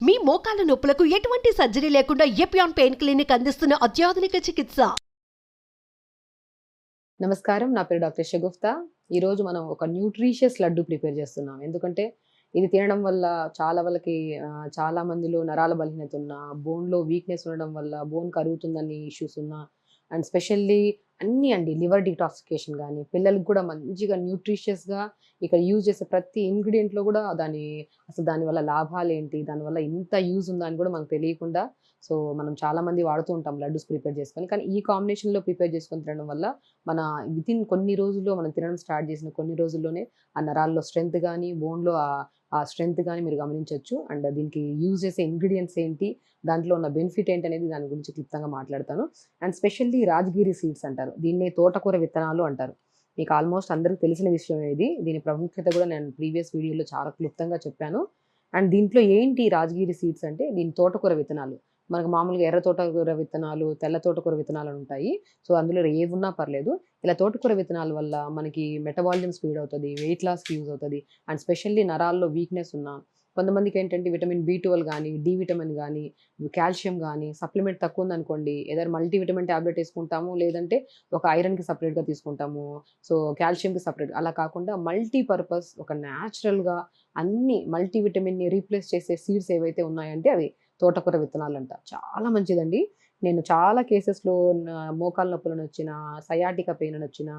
మీ మోకాల నొప్పులకు ఎటువంటి సర్జరీ లేకుండా ఎపియాన్ పెయిన్ క్లినిక్ అందిస్తున్న అత్యాధునిక చికిత్స. నమస్కారం, నా పేరు డాక్టర్ షగుఫ్తా. ఈరోజు మనం ఒక న్యూట్రిషియస్ లడ్డు ప్రిపేర్ చేస్తున్నాం. ఎందుకంటే ఇది తినడం వల్ల చాలా మందిలో నరాల బలహీనత ఉన్న, బోన్లో వీక్నెస్ ఉండడం వల్ల బోన్ కరుగుతుందని ఇష్యూస్ ఉన్న, అండ్ స్పెషల్లీ అన్నీ అండి, లివర్ డిటాక్సిఫికేషన్ కానీ, పిల్లలకి కూడా మంచిగా న్యూట్రిషియస్గా ఇక్కడ యూజ్ చేసే ప్రతి ఇంగ్రీడియంట్లో కూడా అసలు దానివల్ల లాభాలు ఏంటి, దానివల్ల ఇంత యూజ్ ఉందా అని కూడా మనకు తెలియకుండా మనం చాలామంది వాడుతూ ఉంటాం లడ్డూస్ ప్రిపేర్ చేసుకొని. కానీ ఈ కాంబినేషన్లో ప్రిపేర్ చేసుకొని తినడం వల్ల మన వితిన్ కొన్ని రోజుల్లో మనం తినడం స్టార్ట్ చేసిన కొన్ని రోజుల్లోనే ఆ నరాల్లో స్ట్రెంత్ కానీ, బోన్లో ఆ స్ట్రెంత్ కానీ మీరు గమనించవచ్చు. అండ్ దీనికి యూజ్ చేసే ఇంగ్రీడియంట్స్ ఏంటి, దాంట్లో ఉన్న బెనిఫిట్ ఏంటి అనేది దాని గురించి క్లుప్తంగా మాట్లాడతాను. అండ్ స్పెషల్లీ రాజగిరి సీడ్స్ అంటారు, దీన్ని తోటకూర విత్తనాలు అంటారు. మీకు ఆల్మోస్ట్ అందరికి తెలిసిన విషయం ఇది. దీని ప్రాముఖ్యత కూడా నేను ప్రీవియస్ వీడియోలో చాలా క్లుప్తంగా చెప్పాను. అండ్ దీంట్లో ఏంటి రాజగిరి సీడ్స్ అంటే, దీని తోటకూర విత్తనాలు. మనకు మామూలుగా ఎర్ర తోటకూర విత్తనాలు, తెల్ల తోటకూర విత్తనాలు అని ఉంటాయి. అందులో ఏవున్నా పర్లేదు. ఇలా తోటకూర విత్తనాల వల్ల మనకి మెటబాలిజం స్పీడ్ అవుతుంది, వెయిట్ లాస్కి యూజ్ అవుతుంది. అండ్ స్పెషల్లీ నరాల్లో వీక్నెస్ ఉన్న కొంతమందికి ఏంటంటే విటమిన్ B12 కానీ, డి విటమిన్ కానీ, కాల్షియం కానీ సప్లిమెంట్ తక్కువ ఉందనుకోండి, ఏదైనా మల్టీవిటమిన్ ట్యాబ్లెట్ వేసుకుంటాము, లేదంటే ఒక ఐరన్కి సపరేట్గా తీసుకుంటాము, కాల్షియంకి సపరేట్. అలా కాకుండా మల్టీపర్పస్ ఒక న్యాచురల్గా అన్ని మల్టీవిటమిన్ని రీప్లేస్ చేసే సీడ్స్ ఏవైతే ఉన్నాయంటే అవి తోటకూర విత్తనాలు అంట. చాలా మంచిదండి. నేను చాలా కేసెస్లో మోకాల నొప్పులను వచ్చిన, సయాటికా పెయిన్ అని వచ్చిన,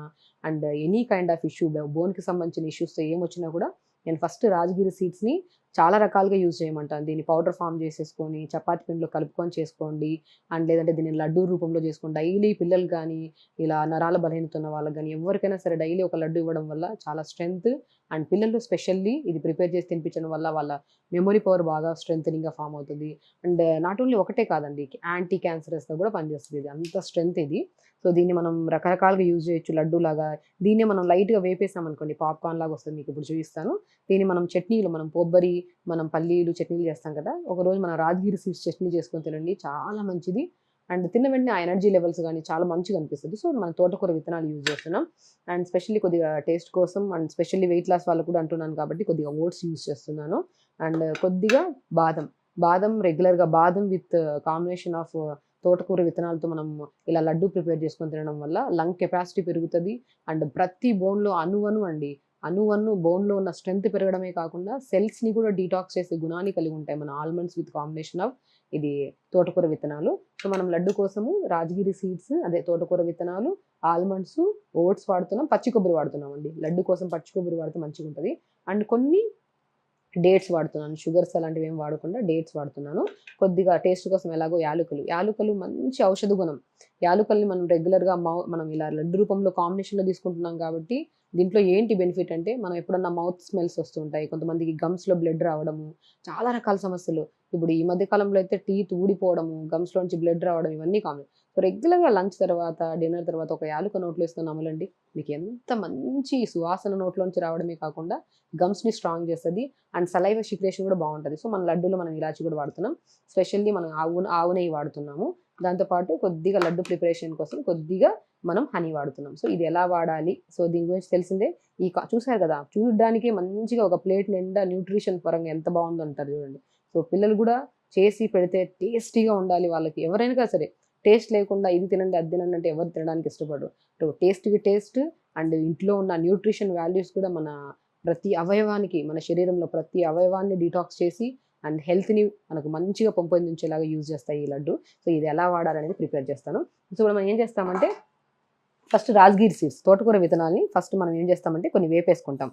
and any kind of issue, బోన్కి సంబంధించిన ఇష్యూస్తో ఏమొచ్చినా కూడా నేను ఫస్ట్ రాజగిరి సీడ్స్ని చాలా రకాలుగా యూజ్ చేయమంటాను. దీన్ని పౌడర్ ఫామ్ చేసేసుకొని చపాతి పిండిలో కలుపుకొని చేసుకోండి, అండ్ లేదంటే దీన్ని లడ్డూ రూపంలో చేసుకోండి. డైలీ పిల్లలు కానీ, ఇలా నరాల బలహీనత ఉన్న వాళ్ళకి కానీ, ఎవరికైనా సరే డైలీ ఒక లడ్డు ఇవ్వడం వల్ల చాలా స్ట్రెంగ్త్. అండ్ పిల్లలు స్పెషల్లీ ఇది ప్రిపేర్ చేసి తినిపించడం వల్ల వాళ్ళ మెమొరీ పవర్ బాగా స్ట్రెంగ్త్నింగ్గా ఫామ్ అవుతుంది. అండ్ నాట్ ఓన్లీ ఒకటే కాదండి, యాంటీ క్యాన్సరస్గా కూడా పనిచేస్తుంది. ఇది అంత స్ట్రెంగ్త్ ఇది. దీన్ని మనం రకరకాలుగా యూజ్ చేయొచ్చు. లడ్డూలాగా దీన్ని మనం లైట్గా వేపేసామనుకోండి, పాప్కార్న్ లాగా వస్తుంది. మీకు ఇప్పుడు చూపిస్తాను. దీన్ని మనం చట్నీలు, కొబ్బరి, పల్లీలు చట్నీలు చేస్తాం కదా, ఒకరోజు మనం రాజగిరి సీడ్స్ చట్నీ చేసుకొని తినండి, చాలా మంచిది. అండ్ తిన్న వెంటనే ఆ ఎనర్జీ లెవెల్స్ కానీ చాలా మంచిగా అనిపిస్తుంది. మన తోటకూర విత్తనాలు యూజ్ చేస్తున్నాం. అండ్ స్పెషల్లీ కొద్దిగా టేస్ట్ కోసం, అండ్ స్పెషల్లీ వెయిట్ లాస్ వాళ్ళు కూడా అంటున్నాను కాబట్టి కొద్దిగా ఓట్స్ యూజ్ చేస్తున్నాను. అండ్ కొద్దిగా బాదం రెగ్యులర్గా బాదం విత్ కాంబినేషన్ ఆఫ్ తోటకూర విత్తనాలతో మనం ఇలా లడ్డు ప్రిపేర్ చేసుకొని తినడం వల్ల లంగ్ కెపాసిటీ పెరుగుతుంది. అండ్ ప్రతి బోన్లో అణువణు బోన్లో ఉన్న స్ట్రెంత్ పెరగడమే కాకుండా సెల్స్ని కూడా డీటాక్స్ చేసే గుణాన్ని కలిగి ఉంటాయి మన ఆల్మండ్స్ విత్ కాంబినేషన్ ఆఫ్ ఇది తోటకూర విత్తనాలు. మనం లడ్డు కోసము రాజగిరి సీడ్స్, అదే తోటకూర విత్తనాలు, ఆల్మండ్స్, ఓట్స్ వాడుతున్నాం, పచ్చి కొబ్బరి వాడుతున్నాం అండి. లడ్డు కోసం పచ్చి కొబ్బరి వాడితే మంచిగా ఉంటుంది. అండ్ కొన్ని డేట్స్ వాడుతున్నాను, షుగర్స్ అలాంటివి ఏం వాడకుండా డేట్స్ వాడుతున్నాను. కొద్దిగా టేస్ట్ కోసం ఎలాగో యాలకులు మంచి ఔషధ గుణం. యాలకుల్ని మనం రెగ్యులర్గా మనం ఇలా లడ్డు రూపంలో కాంబినేషన్లో తీసుకుంటున్నాం కాబట్టి దీంట్లో ఏంటి బెనిఫిట్ అంటే, మనం ఎప్పుడన్నా మౌత్ స్మెల్స్ వస్తుంటాయి, కొంతమందికి గమ్స్లో బ్లడ్ రావడము, చాలా రకాల సమస్యలు. ఇప్పుడు ఈ మధ్య కాలంలో అయితే టీత్ ఊడిపోవడము, గమ్స్లోంచి బ్లడ్ రావడం, ఇవన్నీ కామన్. రెగ్యులర్గా లంచ్ తర్వాత, డిన్నర్ తర్వాత ఒక యాలుక నోట్లో వేసుకొని అమలండి, మీకు ఎంత మంచి సువాసన నోట్లోంచి రావడమే కాకుండా గమ్స్ని స్ట్రాంగ్ చేస్తుంది. అండ్ సలైవ సిక్రేషన్ కూడా బాగుంటుంది. మన లడ్డూలో మనం ఇలాచి కూడా వాడుతున్నాం. స్పెషల్లీ మనం ఆవు నెయ్యి వాడుతున్నాము. దాంతోపాటు కొద్దిగా లడ్డు ప్రిపరేషన్ కోసం కొద్దిగా మనం హనీ వాడుతున్నాం. ఇది ఎలా వాడాలి, దీని గురించి తెలిసిందే. చూసారు కదా, చూడడానికి మంచిగా ఒక ప్లేట్ నిండా న్యూట్రిషన్ పరంగా ఎంత బాగుందో అంటారు చూడండి. పిల్లలు కూడా చేసి పెడితే టేస్టీగా ఉండాలి. వాళ్ళకి ఎవరైనా సరే టేస్ట్ లేకుండా ఇది తినండి అది తినండి అంటే ఎవరు తినడానికి ఇష్టపడరు. టేస్ట్కి టేస్ట్, అండ్ ఇంట్లో ఉన్న న్యూట్రిషన్ వాల్యూస్ కూడా మన ప్రతి అవయవానికి, మన శరీరంలో ప్రతి అవయవాన్ని డీటాక్స్ చేసి అండ్ హెల్త్ని మనకు మంచిగా పెంపొందించేలాగా యూజ్ చేస్తాయి ఈ లడ్డు. ఇది ఎలా వాడాలనేది ప్రిపేర్ చేస్తాను. మనం ఏం చేస్తామంటే, ఫస్ట్ రాజగిరి సీడ్స్, తోటకూర విత్తనాల్ని ఫస్ట్ మనం ఏం చేస్తామంటే కొన్ని వేపేసుకుంటాం.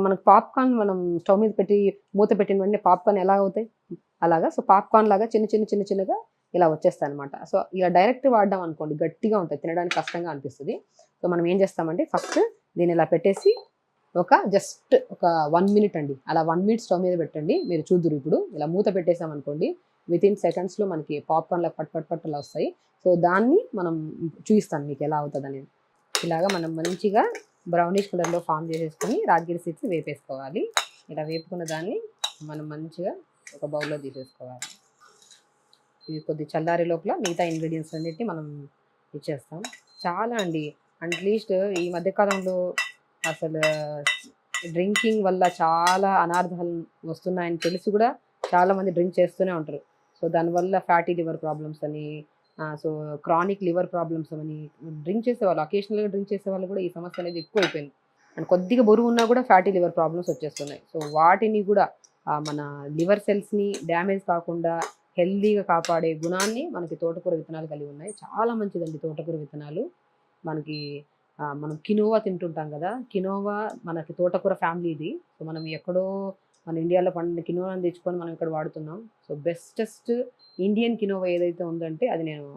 మనకు పాప్కార్న్ మనం స్టవ్ మీద పెట్టి మూత పెట్టిన వెంటనే పాప్కార్న్ ఎలా అవుతాయి అలాగా, పాప్కార్న్ లాగా చిన్నగా ఇలా వచ్చేస్తాయి అనమాట. ఇలా డైరెక్ట్ వాడడం అనుకోండి గట్టిగా ఉంటుంది, తినడానికి కష్టంగా అనిపిస్తుంది. మనం ఏం చేస్తామంటే ఫస్ట్ దీన్ని ఇలా పెట్టేసి జస్ట్ ఒక 1 మినిట్ అండి, అలా 1 మినిట్ స్టవ్ మీద పెట్టండి. మీరు చూద్దురు, ఇప్పుడు ఇలా మూత పెట్టేసామనుకోండి, వితిన్ సెకండ్స్లో మనకి పాప్కార్న్లా పట్ అలా వస్తాయి. దాన్ని మనం చూపిస్తాను మీకు ఎలా అవుతుంది అనేది. ఇలాగా మనం మంచిగా బ్రౌనిష్ కలర్లో ఫామ్ చేసేసుకొని రాజగిరి సీడ్స్ వేపేసుకోవాలి. ఇలా వేపుకున్న దాన్ని మనం మంచిగా ఒక బౌల్లో తీసేసుకోవాలి. ఇది కొద్ది చల్లారి లోపల మిగతా ఇంగ్రీడియంట్స్ అన్నిటిని మనం ఇచ్చేస్తాం. చాలా అండి, అట్లీస్ట్ ఈ మధ్యకాలంలో అసలు డ్రింకింగ్ వల్ల చాలా అనార్థాలు వస్తున్నాయని తెలిసి కూడా చాలామంది డ్రింక్ చేస్తూనే ఉంటారు. సో దానివల్ల ఫ్యాటీ లివర్ ప్రాబ్లమ్స్ అని, సో క్రానిక్ లివర్ ప్రాబ్లమ్స్ అని డ్రింక్ చేసేవాళ్ళు, అకేషనల్గా డ్రింక్ చేసేవాళ్ళు కూడా ఈ సమస్య అనేది ఎక్కువ అయిపోయింది. అండ్ కొద్దిగా బరువు ఉన్నా కూడా ఫ్యాటీ లివర్ ప్రాబ్లమ్స్ వచ్చేస్తున్నాయి. సో వాటిని కూడా మన లివర్ సెల్స్ని డ్యామేజ్ కాకుండా హెల్దీగా కాపాడే గుణాన్ని మనకి తోటకూర విత్తనాలు కలిగి ఉన్నాయి. చాలా మంచిదండి తోటకూర విత్తనాలు. మనకి మనం కినోవా తింటుంటాం కదా, కినోవా మనకి తోటకూర ఫ్యామిలీ ఇది. సో మనం ఎక్కడో మన ఇండియాలో పండిన కినోవాని తెచ్చుకొని మనం ఇక్కడ వాడుతున్నాం. సో బెస్టెస్ట్ ఇండియన్ కినోవా ఏదైతే ఉందంటే అది నేను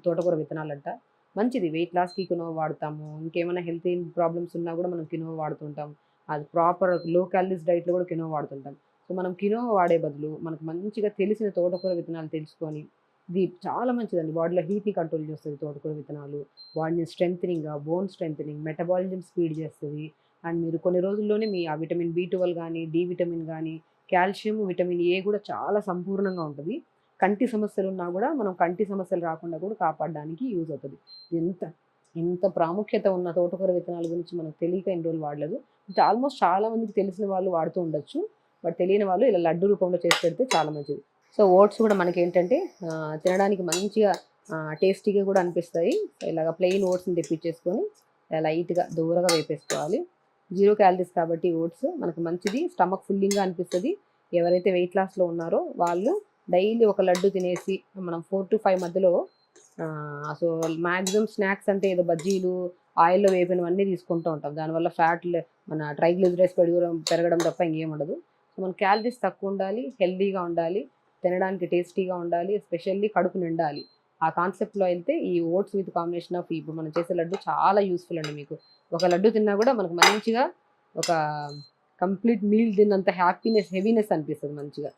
తోటకూర విత్తనాలంట. మంచిది, వెయిట్ లాస్కి కినోవా వాడతాము, ఇంకేమైనా హెల్త్ ప్రాబ్లమ్స్ ఉన్నా కూడా మనం కినోవా వాడుతుంటాం. అది ప్రాపర్ లో క్యాలరీస్ డైట్లో కూడా కినోవా వాడుతుంటాం. సో మనం కినోవా వాడే బదులు మనకు మంచిగా తెలిసిన తోటకూర విత్తనాలు తెలుసుకొని, ఇది చాలా మంచిదండి, బాడీలో హీట్ని కంట్రోల్ చేస్తుంది తోటకూర విత్తనాలు. బాడీని strengthening, bone strengthening, metabolism speed చేస్తుంది. అండ్ మీరు కొన్ని రోజుల్లోనే మీ ఆ విటమిన్ B12 కానీ, డి విటమిన్ కానీ, కాల్షియం, విటమిన్ ఏ కూడా చాలా సంపూర్ణంగా ఉంటుంది. కంటి సమస్యలు ఉన్నా కూడా మనం కంటి సమస్యలు రాకుండా కూడా కాపాడడానికి యూజ్ అవుతుంది. ఎంత ఎంత ప్రాముఖ్యత ఉన్న తోటకూర విత్తనాల గురించి మనకు తెలియక ఎన్ని రోజులు వాడలేదు. ఆల్మోస్ట్ చాలా మందికి తెలిసిన వాళ్ళు వాడుతూ ఉండొచ్చు, బట్ తెలియని వాళ్ళు ఇలా లడ్డు రూపంలో చేసి పెడితే చాలా మంచిది. సో ఓట్స్ కూడా మనకి ఏంటంటే తినడానికి మంచిగా టేస్టీగా కూడా అనిపిస్తాయి. ఇలాగ ప్లెయిన్ ఓట్స్ని తెప్పించేసుకొని లైట్గా దూరగా వేపేసుకోవాలి. 0 క్యాలరీస్ కాబట్టి ఓట్స్ మనకు మంచిది, స్టమక్ ఫుల్లింగ్గా అనిపిస్తుంది. ఎవరైతే వెయిట్ లాస్లో ఉన్నారో వాళ్ళు డైలీ ఒక లడ్డు తినేసి మనం 4 to 5 మధ్యలో సో మ్యాక్సిమం స్నాక్స్ అంటే ఏదో బజ్జీలు, ఆయిల్లో వేపినవన్నీ తీసుకుంటూ ఉంటాం. దానివల్ల ఫ్యాట్ మన ట్రైగ్లిజరైడ్స్ పెరగడం తప్ప ఇంకేం ఉండదు. సో మన క్యాలరీస్ తక్కువ ఉండాలి, హెల్దీగా ఉండాలి, తినడానికి టేస్టీగా ఉండాలి, ఎస్పెషల్లీ కడుపు నిండాలి. ఆ కాన్సెప్ట్లో అయితే ఈ ఓట్స్ విత్ కాంబినేషన్ ఆఫ్ ఇప్పుడు మనం చేసే లడ్డు చాలా యూస్ఫుల్ అండి. మీకు ఒక లడ్డు తిన్నా కూడా మనకు మంచిగా ఒక కంప్లీట్ మీల్ తిన్నంత హెవీనెస్ అనిపిస్తుంది మంచిగా.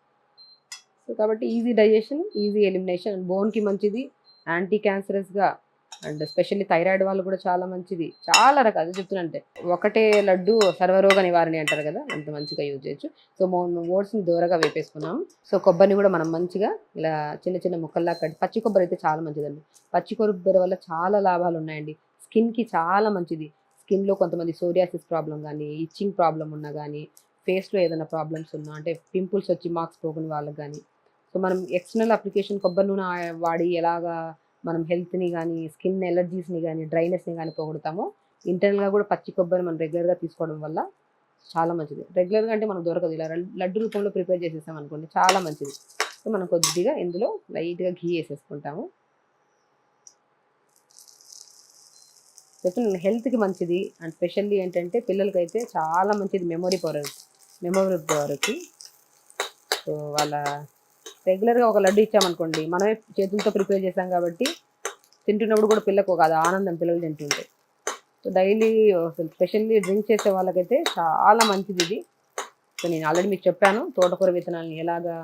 సో కాబట్టి ఈజీ డైజెషన్, ఈజీ ఎలిమినేషన్, బోన్కి మంచిది, యాంటీ క్యాన్సరస్గా, అండ్ స్పెషల్లీ థైరాయిడ్ వాళ్ళు కూడా చాలా మంచిది. చాలా రకాలు చెప్తున్నంటే ఒకటే లడ్డు సర్వరోగ నివారణ అంటారు కదా, అంత మంచిగా యూజ్ చేయొచ్చు. సో ఓట్స్ని దూరగా వేపేసుకున్నాము. సో కొబ్బరిని కూడా మనం మంచిగా ఇలా చిన్న చిన్న ముక్కల్లా కట్టి, పచ్చి కొబ్బరి అయితే చాలా మంచిదండి. పచ్చి కొబ్బరి వల్ల చాలా లాభాలు ఉన్నాయండి. స్కిన్కి చాలా మంచిది. స్కిన్లో కొంతమంది సోరియాసిస్ ప్రాబ్లం కానీ, ఇచ్చింగ్ ప్రాబ్లం ఉన్నా కానీ, ఫేస్లో ఏదైనా ప్రాబ్లమ్స్ ఉన్నా అంటే పింపుల్స్ వచ్చి మార్క్స్ పోకుని వాళ్ళకి కానీ, సో మనం ఎక్స్టర్నల్ అప్లికేషన్ కొబ్బరి నూనె వాడి ఎలాగా మనం హెల్త్ని కానీ, స్కిన్ ఎలర్జీస్ని కానీ, డ్రైనెస్ని కానీ పోగొడతామో, ఇంటర్నల్గా కూడా పచ్చి కొబ్బరి మనం రెగ్యులర్గా తీసుకోవడం వల్ల చాలా మంచిది. రెగ్యులర్గా అంటే మనకు దొరకదు, ఇలా లడ్డు రూపంలో ప్రిపేర్ చేసేసాం అనుకోండి చాలా మంచిది. సో మనం కొద్దిగా ఇందులో లైట్గా ఘీ వేసేసుకుంటాము. చెప్తున్నాను హెల్త్కి మంచిది. అండ్ స్పెషల్లీ ఏంటంటే పిల్లలకైతే చాలా మంచిది, మెమొరీ పవర్కి. సో వాళ్ళ రెగ్యులర్గా ఒక లడ్డు ఇచ్చామనుకోండి, మనమే చేతులతో ప్రిపేర్ చేసాం కాబట్టి తింటున్నప్పుడు కూడా పిల్లకు ఒక అది ఆనందం, పిల్లలు తింటుంటే. సో డైలీ స్పెషల్లీ డ్రింక్ చేసే వాళ్ళకైతే చాలా మంచిది ఇది. సో నేను ఆల్రెడీ మీకు చెప్పాను తోటకూర విత్తనాలని ఎలాగా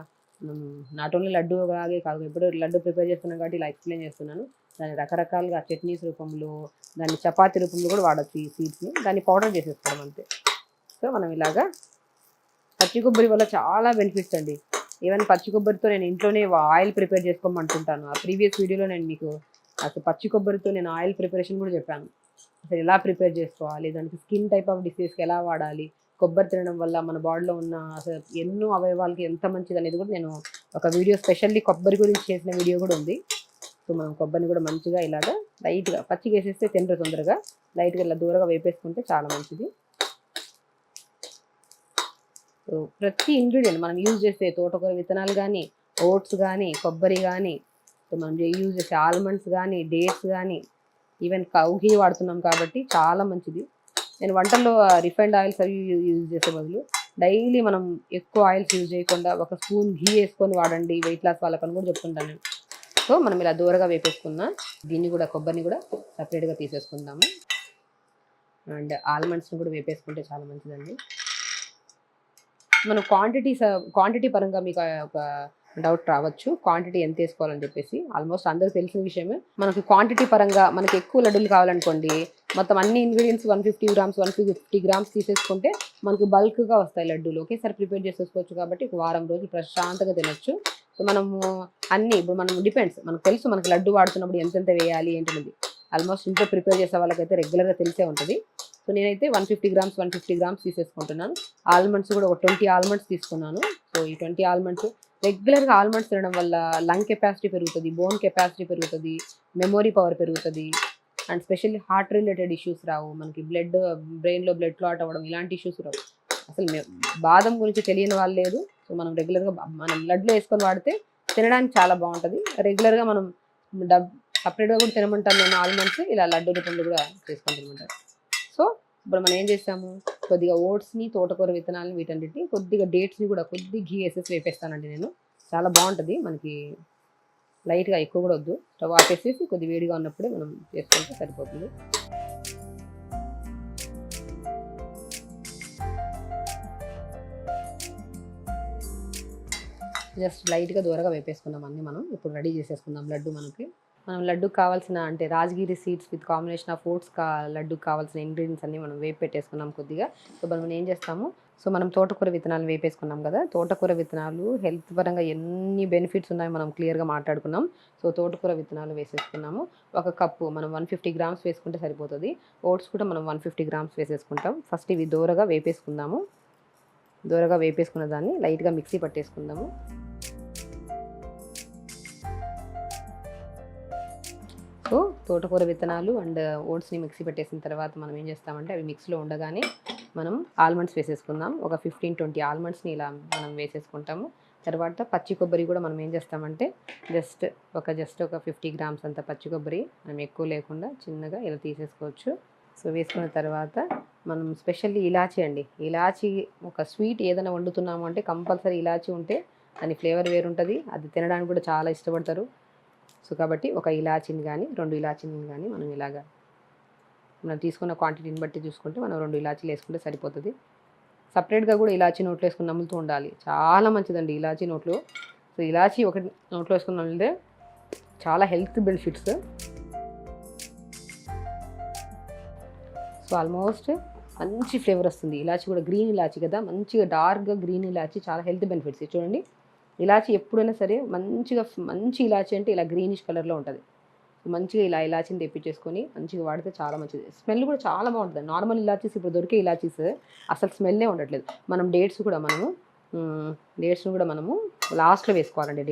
నాట్ ఓన్లీ లడ్డు లాగే కాదు, ఎప్పుడు లడ్డు ప్రిపేర్ చేస్తున్నాను కాబట్టి ఇలా ఎక్స్ప్లెయిన్ చేస్తున్నాను. దాన్ని రకరకాలుగా చట్నీస్ రూపంలో, దాన్ని చపాతీ రూపంలో కూడా వాడచ్చు ఈ సీడ్స్ని. దాన్ని పౌడర్ చేసేసుకోవడం అంతే. సో మనం ఇలాగా పచ్చి కొబ్బరి వల్ల చాలా బెనిఫిట్స్ అండి. ఈవెన్ పచ్చి కొబ్బరితో నేను ఇంట్లోనే ఆయిల్ ప్రిపేర్ చేసుకోమంటుంటాను. ఆ ప్రీవియస్ వీడియోలో నేను మీకు అసలు పచ్చి కొబ్బరితో నేను ఆయిల్ ప్రిపరేషన్ కూడా చెప్పాను. అసలు ఎలా ప్రిపేర్ చేసుకోవాలి, దానికి స్కిన్ టైప్ ఆఫ్ డిసీజ్కి ఎలా వాడాలి, కొబ్బరి తినడం వల్ల మన బాడీలో ఉన్న అసలు ఎన్నో అవయవాలకి ఎంత మంచిది అనేది కూడా నేను ఒక వీడియో స్పెషల్లీ కొబ్బరి గురించి చేసిన వీడియో కూడా ఉంది. సో మనం కొబ్బరిని కూడా మంచిగా ఇలాగా లైట్గా పచ్చిగా వేసేస్తే తినరు తొందరగా, లైట్గా ఇలా దూరంగా వేపేసుకుంటే చాలా మంచిది. సో ప్రతి ఇంగ్రీడియంట్ మనం యూజ్ చేసే తోటకూర విత్తనాలు కానీ, ఓట్స్ కానీ, కొబ్బరి కానీ, సో మనం యూజ్ చేసే ఆల్మండ్స్ కానీ, డేట్స్ కానీ, ఈవెన్ కౌ ఘీ వాడుతున్నాం కాబట్టి చాలా మంచిది. నేను వంటల్లో రిఫైండ్ ఆయిల్స్ అవి యూజ్ చేసే బదులు డైలీ మనం ఎక్కువ ఆయిల్స్ యూజ్ చేయకుండా ఒక స్పూన్ ఘీ వేసుకొని వాడండి వెయిట్ లాస్ వాళ్ళకని కూడా చెప్తుంటాను నేను. సో మనం ఇలా దూరగా వేపేసుకున్న దీన్ని కూడా కొబ్బరిని కూడా సపరేట్గా తీసేసుకుందాము. అండ్ ఆల్మండ్స్ని కూడా వేపేసుకుంటే చాలా మంచిదండి. మనం క్వాంటిటీ పరంగా మీకు ఒక డౌట్ రావచ్చు, క్వాంటిటీ ఎంత వేసుకోవాలని చెప్పేసి. ఆల్మోస్ట్ అందరికి తెలిసిన విషయమే. మనకి క్వాంటిటీ పరంగా మనకి ఎక్కువ లడ్డూలు కావాలనుకోండి, మొత్తం అన్ని ఇంగ్రీడియంట్స్ 150 grams 150 grams తీసేసుకుంటే మనకు బల్క్గా వస్తాయి లడ్డూలు. ఒకేసారి ప్రిపేర్ చేసేసుకోవచ్చు కాబట్టి ఒక వారం రోజులు ప్రశాంతంగా తినొచ్చు. సో మనము అన్నీ ఇప్పుడు మనం డిపెండ్స్, మనకు తెలుసు మనకి లడ్డు వాడుతున్నప్పుడు ఎంతెంత వేయాలి ఏంటనేది. ఆల్మోస్ట్ ఇంట్లో ప్రిపేర్ చేసే వాళ్ళకైతే రెగ్యులర్గా తెలిసే ఉంటుంది. సో నేనైతే 150 గ్రామ్స్ తీసేసుకుంటున్నాను. ఆల్మండ్స్ కూడా ఒక 20 ఆల్మండ్స్ తీసుకున్నాను. సో ఈ 20 ఆల్మండ్స్ రెగ్యులర్గా ఆల్మండ్స్ తినడం వల్ల లంగ్ కెపాసిటీ పెరుగుతుంది, బోన్ కెపాసిటీ పెరుగుతుంది, మెమొరీ పవర్ పెరుగుతుంది, and specially heart related issues రావు, మనకి బ్రెయిన్లో బ్లడ్ క్లాట్ అవ్వడం ఇలాంటి ఇష్యూస్ రావు. అసలు బాదం గురించి తెలియని వాళ్ళు లేదు. సో మనం రెగ్యులర్గా మనం లడ్లో వేసుకొని వాడితే తినడానికి చాలా బాగుంటుంది. రెగ్యులర్గా మనం సపరేట్గా కూడా తినమంటాను నేను ఆల్మండ్స్, ఇలా లడ్డు రూపంలో కూడా చేసుకొని తినమంటారు. సో ఇప్పుడు మనం ఏం చేస్తాము, కొద్దిగా ఓట్స్ని, తోటకూర విత్తనాలని, వీటన్నిటిని, కొద్దిగా డేట్స్ని కూడా కొద్దిగా ఘీ వేసేసి వేపేస్తానండి నేను. చాలా బాగుంటుంది మనకి, లైట్గా ఎక్కువ కూడా వద్దు. స్టవ్ ఆపేసేసి కొద్ది వేడిగా ఉన్నప్పుడే మనం చేసుకుంటే సరిపోతుంది. జస్ట్ లైట్గా దూరగా వేపేసుకుందాం అన్నీ. మనం ఇప్పుడు రెడీ చేసేసుకుందాం లడ్డు. మనం లడ్డుకు కావాల్సిన అంటే rajgira seeds with combination of oats లడ్డుకు కావాల్సిన ఇంగ్రీడియంట్స్ అన్నీ మనం వేపు పెట్టేసుకున్నాం కొద్దిగా. సో మనం ఏం చేస్తాము, సో మనం తోటకూర విత్తనాలు వేపేసుకున్నాం కదా. తోటకూర విత్తనాలు హెల్త్ పరంగా ఎన్ని బెనిఫిట్స్ ఉన్నాయో మనం క్లియర్గా మాట్లాడుకున్నాం. సో తోటకూర విత్తనాలు వేసేసుకున్నాము. ఒక కప్పు మనం 150 గ్రామ్స్ వేసుకుంటే సరిపోతుంది. ఓట్స్ కూడా మనం 150 గ్రామ్స్ వేసేసుకుంటాం. ఫస్ట్ ఇవి దూరగా వేపేసుకుందాము. దూరగా వేపేసుకున్న దాన్ని లైట్గా మిక్సీ పట్టేసుకుందాము. సో తోటకూర విత్తనాలు అండ్ ఓట్స్ని మిక్సీ పెట్టేసిన తర్వాత మనం ఏం చేస్తామంటే అవి మిక్స్లో ఉండగానే మనం ఆల్మండ్స్ వేసేసుకుందాం. ఒక 15-20 ఆల్మండ్స్ని ఇలా మనం వేసేసుకుంటాము. తర్వాత పచ్చి కొబ్బరి కూడా మనం ఏం చేస్తామంటే జస్ట్ ఒక 50 గ్రామ్స్ అంత పచ్చి కొబ్బరి, మనం ఎక్కువ లేకుండా చిన్నగా ఇలా తీసేసుకోవచ్చు. సో వేసుకున్న తర్వాత మనం స్పెషల్లీ ఇలాచీ అండి. ఇలాచీ ఒక స్వీట్ ఏదైనా వండుతున్నాము అంటే కంపల్సరీ ఇలాచీ ఉంటే దాని ఫ్లేవర్ వేరుంటుంది, అది తినడానికి కూడా చాలా ఇష్టపడతారు. సో కాబట్టి ఒక ఇలాచీని కానీ 2 ఇలాచీని కానీ మనం ఇలాగా మనం తీసుకున్న క్వాంటిటీని బట్టి చూసుకుంటే మనం 2 ఇలాచీలు వేసుకుంటే సరిపోతుంది. సపరేట్గా కూడా ఇలాచీ నోట్లో వేసుకుని నములుతూ ఉండాలి, చాలా మంచిదండి ఇలాచీ నోట్లో. సో ఇలాచీ ఒకటి నోట్లో వేసుకుని నమిలితే చాలా హెల్త్ బెనిఫిట్స్. సో ఆల్మోస్ట్ మంచి ఫ్లేవర్ వస్తుంది. ఇలాచీ కూడా గ్రీన్ ఇలాచీ కదా, మంచిగా డార్క్గా గ్రీన్ ఇలాచీ, చాలా హెల్త్ బెనిఫిట్స్. చూడండి ఇలాచీ ఎప్పుడైనా సరే మంచి ఇలాచీ అంటే ఇలా గ్రీనిష్ కలర్లో ఉంటుంది. మంచిగా ఇలా ఇలాచీని తెప్పించేసుకొని మంచిగా వాడితే చాలా మంచిది. స్మెల్ కూడా చాలా బాగుంటుంది. నార్మల్ ఇలాచీస్ ఇప్పుడు దొరికే ఇలాచీస్ అసలు స్మెల్లే ఉండట్లేదు. మనం డేట్స్ని కూడా మనము లాస్ట్లో వేసుకోవాలండి.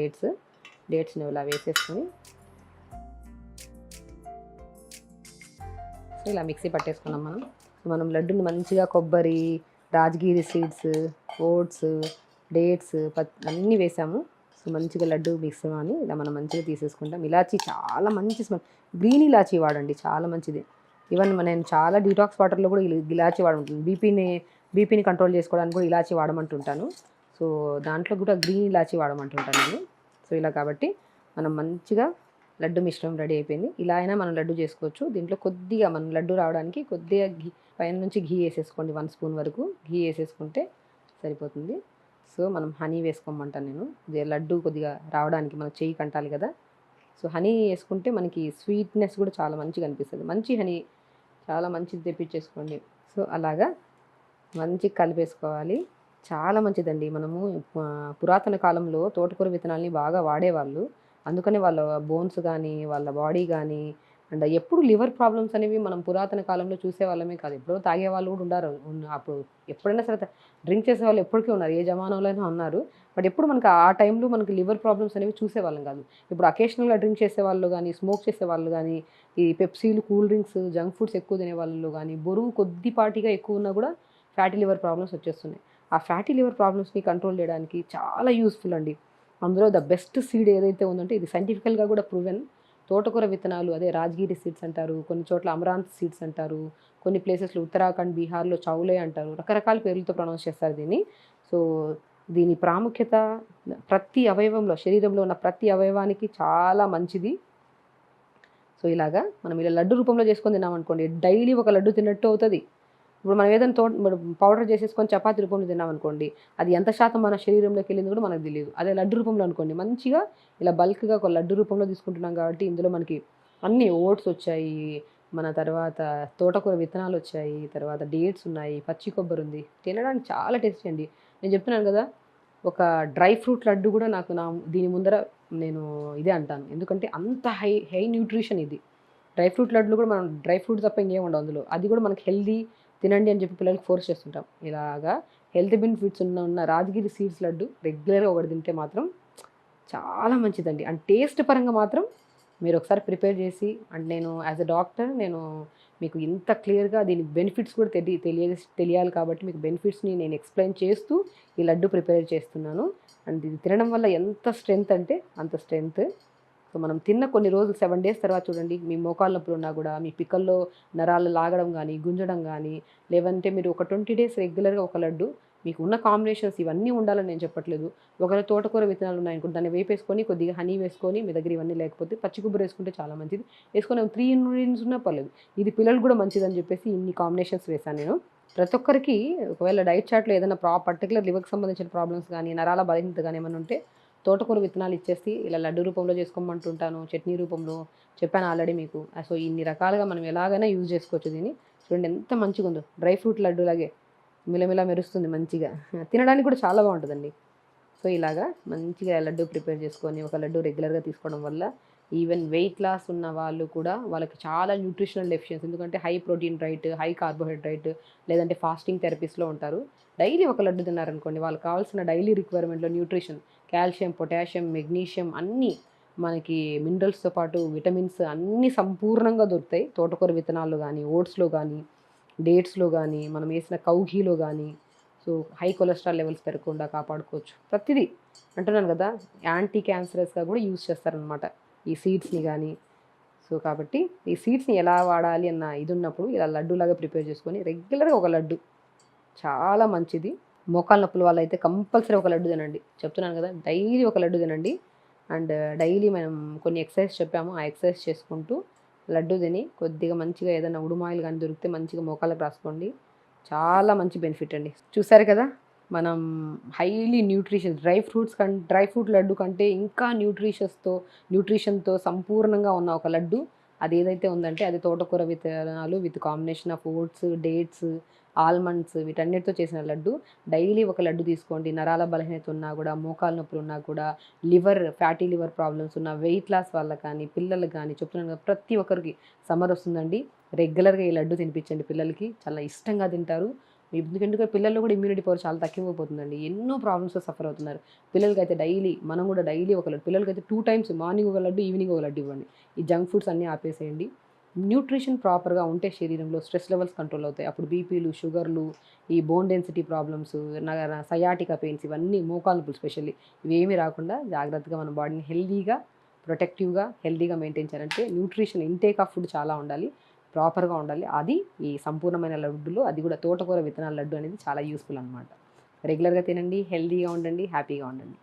డేట్స్ని ఇలా వేసేసుకొని సో ఇలా మిక్సీ పట్టేసుకున్నాం మనం లడ్డుని మంచిగా కొబ్బరి, రాజగిరి సీడ్స్, ఓట్స్, డేట్స్ అన్నీ వేసాము. సో మంచిగా లడ్డు మిక్స్ అని ఇలా మనం మంచిగా తీసేసుకుంటాం. ఇలాచీ చాలా మంచి స్మెల్, గ్రీన్ ఇలాచీ వాడండి, చాలా మంచిది. ఈవెన్ నేను చాలా డీటాక్స్ వాటర్లో కూడా ఇలాచీ వాడుకుంటాను. బీపీని కంట్రోల్ చేసుకోవడానికి కూడా ఇలాచీ వాడమంటుంటాను. సో దాంట్లో కూడా గ్రీన్ ఇలాచీ వాడమంటుంటాను నేను. సో ఇలా కాబట్టి మనం మంచిగా లడ్డు మిశ్రమం రెడీ అయిపోయింది. ఇలా అయినా మనం లడ్డు చేసుకోవచ్చు. దీంట్లో కొద్దిగా మనం లడ్డు రావడానికి కొద్దిగా పైన నుంచి ఘీ వేసేసుకోండి. 1 స్పూన్ వరకు ఘీ వేసేసుకుంటే సరిపోతుంది. సో మనం హనీ వేసుకోమంటాను నేను, లడ్డు కొద్దిగా రావడానికి మన చెయ్యి కంటాలి కదా. సో హనీ వేసుకుంటే మనకి స్వీట్నెస్ కూడా చాలా మంచిగా అనిపిస్తుంది. మంచి హనీ చాలా మంచిది తెప్పించేసుకోండి. సో అలాగా మంచిగా కలిపేసుకోవాలి. చాలా మంచిదండి. మనము పురాతన కాలంలో తోటకూర విత్తనాలని బాగా వాడేవాళ్ళు. అందుకని వాళ్ళ బోన్స్ కానీ వాళ్ళ బాడీ కానీ అండ్ ఎప్పుడు లివర్ ప్రాబ్లమ్స్ అనేవి మనం పురాతన కాలంలో చూసేవాళ్ళమే కాదు, ఎప్పుడో తాగే వాళ్ళు కూడా ఉన్నారు. అప్పుడు ఎప్పుడైనా సరే డ్రింక్ చేసే వాళ్ళు ఎప్పటికీ ఉన్నారు, ఏ జమానాలో అయినా ఉన్నారు. బట్ ఎప్పుడు మనకు ఆ టైంలో మనకి లివర్ ప్రాబ్లమ్స్ అనేవి చూసేవాళ్ళం కాదు. ఇప్పుడు అకేషనల్గా డ్రింక్ చేసే వాళ్ళు కానీ, స్మోక్ చేసే వాళ్ళు కానీ, ఈ పెప్సీలు, కూల్ డ్రింక్స్, జంక్ ఫుడ్స్ ఎక్కువ తినే వాళ్ళు కానీ, బరువు కొద్దిపాటిగా ఎక్కువ ఉన్నా కూడా ఫ్యాటీ లివర్ ప్రాబ్లమ్స్ వచ్చేస్తున్నాయి. ఆ ఫ్యాటీ లివర్ ప్రాబ్లమ్స్ని కంట్రోల్ చేయడానికి చాలా యూస్ఫుల్ అండి. అందులో ద బెస్ట్ సీడ్ ఏదైతే ఉందంటే ఇది సైంటిఫికల్గా కూడా ప్రూవెన్. తోటకూర విత్తనాలు, అదే రాజగిరి సీడ్స్ అంటారు, కొన్ని చోట్ల అమరాంత్ సీడ్స్ అంటారు, కొన్ని ప్లేసెస్లో ఉత్తరాఖండ్, బీహార్లో చౌలే అంటారు, రకరకాల పేర్లతో ప్రొనౌన్స్ చేస్తారు దీన్ని. సో దీని ప్రాముఖ్యత ప్రతి అవయవంలో, శరీరంలో ఉన్న ప్రతి అవయవానికి చాలా మంచిది. సో ఇలాగా మనం ఇలా లడ్డు రూపంలో చేసుకొని తిన్నామనుకోండి, డైలీ ఒక లడ్డు తిన్నట్టు అవుతుంది. ఇప్పుడు మనం ఏదైనా పౌడర్ చేసేసుకొని చపాతీ రూపంలో తిన్నామనుకోండి, అది ఎంత శాతం మన శరీరంలోకి వెళ్ళింది కూడా మనకు తెలియదు. అదే లడ్డు రూపంలో అనుకోండి, మంచిగా ఇలా బల్క్గా ఒక లడ్డు రూపంలో తీసుకుంటున్నాం కాబట్టి ఇందులో మనకి అన్ని ఓట్స్ వచ్చాయి, మన తర్వాత తోటకూర విత్తనాలు వచ్చాయి, తర్వాత డేట్స్ ఉన్నాయి, పచ్చి కొబ్బరి ఉంది, తినడానికి చాలా టేస్టీ అండి. నేను చెప్తున్నాను కదా, ఒక డ్రై ఫ్రూట్ లడ్డు కూడా దీని ముందర నేను ఇదే అంటాను. ఎందుకంటే అంత హై న్యూట్రిషన్ ఇది. డ్రై ఫ్రూట్ లడ్డులు కూడా మనం డ్రై ఫ్రూట్ తప్ప ఇంకేం ఉండవు అందులో. అది కూడా మనకి హెల్దీ తినండి అని చెప్పి పిల్లలకి ఫోర్స్ చేస్తుంటాం. ఇలాగా హెల్త్ బెనిఫిట్స్ ఉన్న రాజగిరి సీడ్స్ లడ్డు రెగ్యులర్గా ఒకటి తింటే మాత్రం చాలా మంచిదండి. అండ్ టేస్ట్ పరంగా మాత్రం మీరు ఒకసారి ప్రిపేర్ చేసి, అండ్ నేను యాజ్ అ డాక్టర్ నేను మీకు ఇంత క్లియర్గా దీని బెనిఫిట్స్ కూడా తెలియాలి కాబట్టి మీకు బెనిఫిట్స్ని నేను ఎక్స్ప్లెయిన్ చేస్తూ ఈ లడ్డు ప్రిపేర్ చేస్తున్నాను. అండ్ ఇది తినడం వల్ల ఎంత స్ట్రెంగ్త్ అంటే అంత స్ట్రెంగ్త్. సో మనం తిన్న కొన్ని రోజులు 7 డేస్ తర్వాత చూడండి, మీ మోకాళ్ళ నొప్పులు ఉన్నా కూడా, మీ పిక్కల్లో నరాలు లాగడం కానీ, గుంజడం కానీ, లేదంటే మీరు ఒక 20 డేస్ రెగ్యులర్గా ఒక లడ్డు, మీకు ఉన్న కాంబినేషన్స్ ఇవన్నీ ఉండాలని నేను చెప్పట్లేదు. ఒకవేళ తోటకూర విత్తనాలు ఉన్నాయనుకోండి, దాన్ని వేపేసుకొని కొద్దిగా హనీ వేసుకొని, మీ దగ్గర ఇవన్నీ లేకపోతే పచ్చి కొబ్బరి వేసుకుంటే చాలా మంచిది. వేసుకొని 3 ఇంగ్రీడియంట్స్ ఉన్నా పర్లేదు. ఇది పిల్లలు కూడా మంచిదని చెప్పేసి ఇన్ని కాంబినేషన్స్ వేశాను నేను. ప్రతి ఒక్కరికి ఒకవేళ డైట్ చార్ట్లో ఏదైనా పర్టికులర్ లివర్కి సంబంధించిన ప్రాబ్లమ్స్ కానీ, నరాల బలహీనత కానీ ఏమైనా ఉంటే తోటకూర విత్తనాలు ఇచ్చేసి ఇలా లడ్డు రూపంలో చేసుకోమంటుంటాను, చట్నీ రూపంలో చెప్పాను ఆల్రెడీ మీకు. సో ఇన్ని రకాలుగా మనం ఎలాగైనా యూజ్ చేసుకోవచ్చు దీన్ని. చూడండి ఎంత మంచిగా ఉందో, డ్రై ఫ్రూట్ లడ్డు లాగే మిలమిలా మెరుస్తుంది మంచిగా. తినడానికి కూడా చాలా బాగుంటుందండి. సో ఇలాగా మంచిగా లడ్డు ప్రిపేర్ చేసుకొని ఒక లడ్డు రెగ్యులర్గా తీసుకోవడం వల్ల ఈవెన్ వెయిట్ లాస్ ఉన్న వాళ్ళు కూడా వాళ్ళకి చాలా న్యూట్రిషనల్ డెఫిషియన్సీ, ఎందుకంటే high protein diet, high carbohydrate, లేదంటే ఫాస్టింగ్ థెరపీస్లో ఉంటారు. డైలీ ఒక లడ్డు తిన్నారనుకోండి, వాళ్ళకి కావాల్సిన డైలీ రిక్వైర్మెంట్లో న్యూట్రిషన్, కాల్షియం, పొటాషియం, మెగ్నీషియం అన్నీ మనకి మినరల్స్తో పాటు విటమిన్స్ అన్నీ సంపూర్ణంగా దొరుకుతాయి. తోటకూర విత్తనాల్లో కానీ, ఓట్స్లో కానీ, డేట్స్లో కానీ, మనం వేసిన కౌఘీలో కానీ. సో హై కొలెస్ట్రాల్ లెవెల్స్ పెరగకుండా కాపాడుకోవచ్చు. ప్రతిదీ అంటున్నాను కదా, యాంటీ క్యాన్సరస్గా కూడా యూజ్ చేస్తారనమాట ఈ సీడ్స్ని కానీ. సో కాబట్టి ఈ సీడ్స్ని ఎలా వాడాలి అన్న ఇది ఉన్నప్పుడు ఇలా లడ్డూలాగా ప్రిపేర్ చేసుకొని రెగ్యులర్గా ఒక లడ్డు చాలా మంచిది. మోకాళ్ళ నొప్పుల వల్ల అయితే కంపల్సరీ ఒక లడ్డు తినండి, చెప్తున్నాను కదా, డైలీ ఒక లడ్డు తినండి. అండ్ డైలీ మనం కొన్ని ఎక్సర్సైజ్ చెప్పాము, ఆ ఎక్సర్సైజ్ చేసుకుంటూ లడ్డు తిని కొద్దిగా మంచిగా ఏదైనా ఉడుమాయిలు కానీ దొరికితే మంచిగా మోకాళ్ళకి రాసుకోండి. చాలా మంచి బెనిఫిట్ అండి. చూసారు కదా, మనం హైలీ డ్రై ఫ్రూట్ లడ్డు కంటే ఇంకా న్యూట్రిషన్తో సంపూర్ణంగా ఉన్న ఒక లడ్డు అది ఏదైతే ఉందంటే అది తోటకూర విత్తనాలు with combination of oats, dates, almonds వీటన్నిటితో చేసిన లడ్డు. డైలీ ఒక లడ్డు తీసుకోండి. నరాల బలహీనత ఉన్నా కూడా, మోకాలు నొప్పులు ఉన్నా కూడా, ఫ్యాటీ లివర్ ప్రాబ్లమ్స్ ఉన్న, వెయిట్ లాస్ వాళ్ళకి కానీ, పిల్లలకు కానీ చెప్తున్నాను కదా, ప్రతి ఒక్కరికి సమ్మర్ వస్తుందండి, రెగ్యులర్గా ఈ లడ్డు తినిపించండి. పిల్లలకి చాలా ఇష్టంగా తింటారు. ఎందుకంటే పిల్లల్లో కూడా ఇమ్యూనిటీ పవర్ చాలా తగ్గిపోతుందండి, ఎన్నో ప్రాబ్లమ్స్ సఫర్ అవుతున్నారు. పిల్లలకైతే మనం కూడా డైలీ ఒక లడ్డు, పిల్లలకైతే 2 టైమ్స్, మార్నింగ్ ఒక లడ్డు, ఈవినింగ్ ఒక లడ్డు ఇవ్వండి. ఈ జంక్ ఫుడ్స్ అన్నీ ఆపేసేయండి. న్యూట్రిషన్ ప్రాపర్గా ఉంటే శరీరంలో స్ట్రెస్ లెవెల్స్ కంట్రోల్ అవుతాయి. అప్పుడు బీపీలు, షుగర్లు, ఈ bone density problems, sciatica pains, ఇవన్నీ మోకాలు నొప్పులు స్పెషల్లీ ఇవేమీ రాకుండా జాగ్రత్తగా మన బాడీని హెల్దీగా మెయింటైన్ చేయాలంటే న్యూట్రిషన్ ఇంటేక్ ఆఫ్ ఫుడ్ చాలా ఉండాలి, ప్రాపర్గా ఉండాలి. అది ఈ సంపూర్ణమైన లడ్డులో అది కూడా తోటకూర విత్తనాల లడ్డు అనేది చాలా యూస్ఫుల్ అనమాట. రెగ్యులర్గా తినండి, హెల్దీగా ఉండండి, హ్యాపీగా ఉండండి.